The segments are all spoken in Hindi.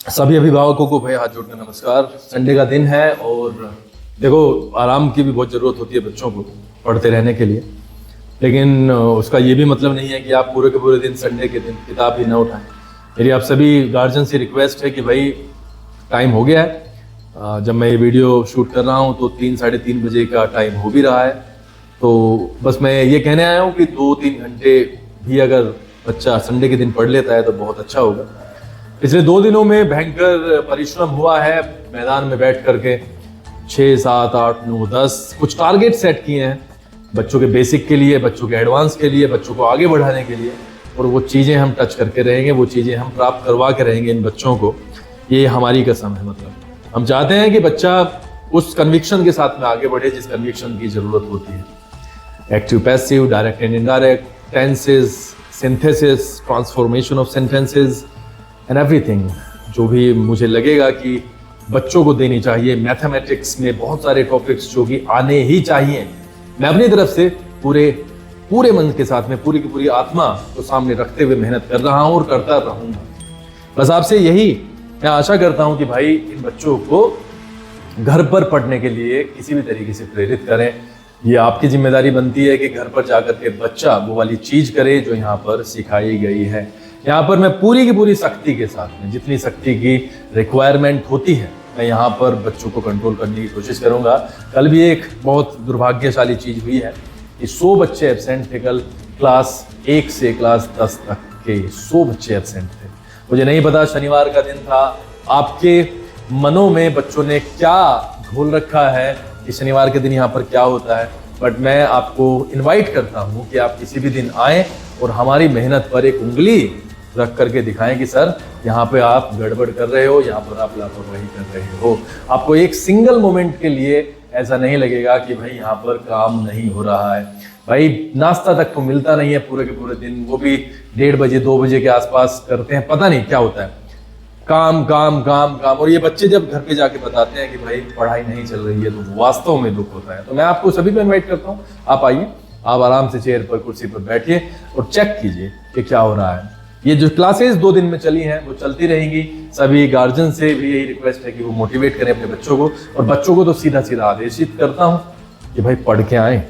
सभी अभिभावकों को भाई हाथ जोड़कर नमस्कार। संडे का दिन है और देखो आराम की भी बहुत ज़रूरत होती है बच्चों को पढ़ते रहने के लिए, लेकिन उसका ये भी मतलब नहीं है कि आप पूरे के पूरे दिन संडे के दिन किताब ही न उठाएं। मेरी आप सभी गार्जियन से रिक्वेस्ट है कि भाई टाइम हो गया है। जब मैं ये वीडियो शूट कर रहा हूँ तो 3-3:30 बजे का टाइम हो भी रहा है, तो बस मैं ये कहने आया हूँ कि 2-3 घंटे भी अगर बच्चा संडे के दिन पढ़ लेता है तो बहुत अच्छा होगा। पिछले 2 दिनों में भयंकर परिश्रम हुआ है मैदान में बैठ करके। 6, 7, 8, 9, 10 कुछ टारगेट सेट किए हैं बच्चों के बेसिक के लिए, बच्चों के एडवांस के लिए, बच्चों को आगे बढ़ाने के लिए, और वो चीज़ें हम टच करके रहेंगे, वो चीज़ें हम प्राप्त करवा के रहेंगे इन बच्चों को। ये हमारी कसम है। मतलब हम चाहते हैं कि बच्चा उस कन्विक्शन के साथ में आगे बढ़े जिस कन्विक्शन की ज़रूरत होती है। Active passive, direct and indirect, tenses, synthesis, transformation of sentences and everything, जो भी मुझे लगेगा कि बच्चों को देनी चाहिए। मैथमेटिक्स में बहुत सारे टॉपिक्स जो कि आने ही चाहिए, मैं अपनी तरफ से पूरे मन के साथ में, पूरी की पूरी आत्मा को सामने रखते हुए मेहनत कर रहा हूं और करता रहूंगा। बस आपसे यही मैं आशा करता हूं कि भाई इन बच्चों को घर पर पढ़ने के लिए किसी भी तरीके से प्रेरित करें। ये आपकी जिम्मेदारी बनती है कि घर पर जाकर के बच्चा वो वाली चीज करे जो यहाँ पर सिखाई गई है। यहाँ पर मैं पूरी की पूरी सख्ती के साथ में, जितनी सख्ती की रिक्वायरमेंट होती है, मैं यहाँ पर बच्चों को कंट्रोल करने की कोशिश करूँगा। कल भी एक बहुत दुर्भाग्यशाली चीज़ हुई है कि 100 बच्चे एब्सेंट थे कल। क्लास 1 से क्लास 10 तक के 100 बच्चे एब्सेंट थे। मुझे नहीं पता शनिवार का दिन था, आपके मनों में बच्चों ने क्या घोल रखा है कि शनिवार के दिन यहाँ पर क्या होता है, बट मैं आपको इन्वाइट करता हूँ कि आप किसी भी दिन आएँ और हमारी मेहनत पर एक उंगली रख करके दिखाएं कि सर यहाँ पे आप गड़बड़ कर रहे हो, यहाँ पर आप लापरवाही कर रहे हो। आपको एक सिंगल मोमेंट के लिए ऐसा नहीं लगेगा कि भाई यहाँ पर काम नहीं हो रहा है। भाई नाश्ता तक तो मिलता नहीं है पूरे के पूरे दिन, वो भी 1:30 बजे 2 बजे के आसपास करते हैं, पता नहीं क्या होता है, काम काम काम काम। और ये बच्चे जब घर पे जाके बताते हैं कि भाई पढ़ाई नहीं चल रही है तो वास्तव में दुख होता है। तो मैं आपको सभी को इन्वाइट करता हूँ, आप आइए, आप आराम से चेयर पर, कुर्सी पर बैठिए और चेक कीजिए कि क्या हो रहा है। ये जो क्लासेस 2 दिन में चली हैं वो चलती रहेंगी। सभी गार्जियन से भी यही रिक्वेस्ट है कि वो मोटिवेट करें अपने बच्चों को, और बच्चों को तो सीधा सीधा आदेशित करता हूं कि भाई पढ़ के आए।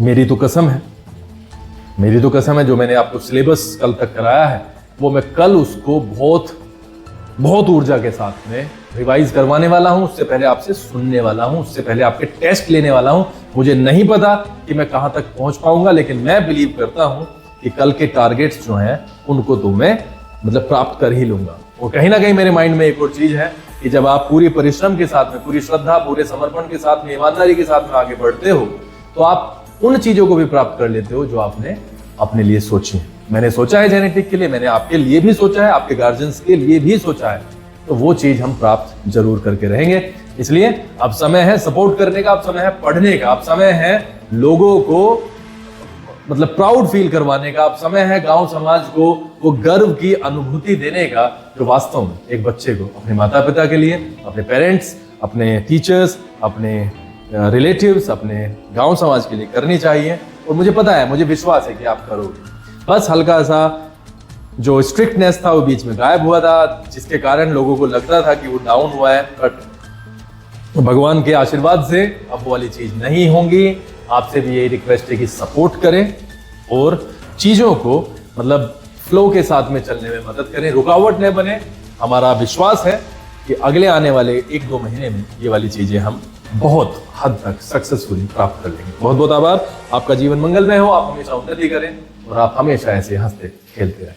मेरी तो कसम है जो मैंने आपको सिलेबस कल तक कराया है वो मैं कल उसको बहुत ऊर्जा के साथ में रिवाइज करवाने वाला हूं। उससे पहले आपसे सुनने वाला हूं, उससे पहले आपके टेस्ट लेने वाला हूं। मुझे नहीं पता कि मैं कहां तक पहुंच पाऊंगा, लेकिन मैं बिलीव करता हूं कि कल के टारगेट्स जो हैं उनको तो मैं प्राप्त कर ही लूंगा। और कहीं ना कहीं मेरे माइंड में एक और चीज है कि जब आप पूरी परिश्रम के साथ में, पूरी श्रद्धा, पूरे समर्पण के साथ में, ईमानदारी के साथ में आगे बढ़ते हो तो आप उन चीजों को भी प्राप्त कर लेते हो जो आपने अपने लिए सोची है। मैंने सोचा है जेनेटिक के लिए, मैंने आपके लिए भी सोचा है, आपके गार्जियंस के लिए भी सोचा है, तो वो चीज हम प्राप्त जरूर करके रहेंगे। इसलिए अब समय है सपोर्ट करने का, अब समय है पढ़ने का, अब समय है लोगों को प्राउड फील करवाने का, अब समय है गांव समाज को वो गर्व की अनुभूति देने का जो वास्तव में एक बच्चे को अपने माता पिता के लिए, अपने पेरेंट्स, अपने टीचर्स, अपने रिलेटिव्स, अपने गांव समाज के लिए करनी चाहिए। और मुझे पता है, मुझे विश्वास है कि आप करोगे। बस हल्का सा जो स्ट्रिक्टनेस था वो बीच में गायब हुआ था, जिसके कारण लोगों को लगता था कि वो डाउन हुआ है, बट भगवान के आशीर्वाद से अब वो वाली चीज नहीं होंगी। आपसे भी यही रिक्वेस्ट है कि सपोर्ट करें और चीजों को फ्लो के साथ में चलने में मदद करें, रुकावट न बने। हमारा विश्वास है कि अगले आने वाले 1-2 महीने में ये वाली चीजें हम बहुत हद तक सक्सेसफुली प्राप्त कर लेंगे। बहुत बहुत आभार। आपका जीवन मंगलमय हो, आप हमेशा उन्नति करें और आप हमेशा ऐसे हंसते खेलते रहें।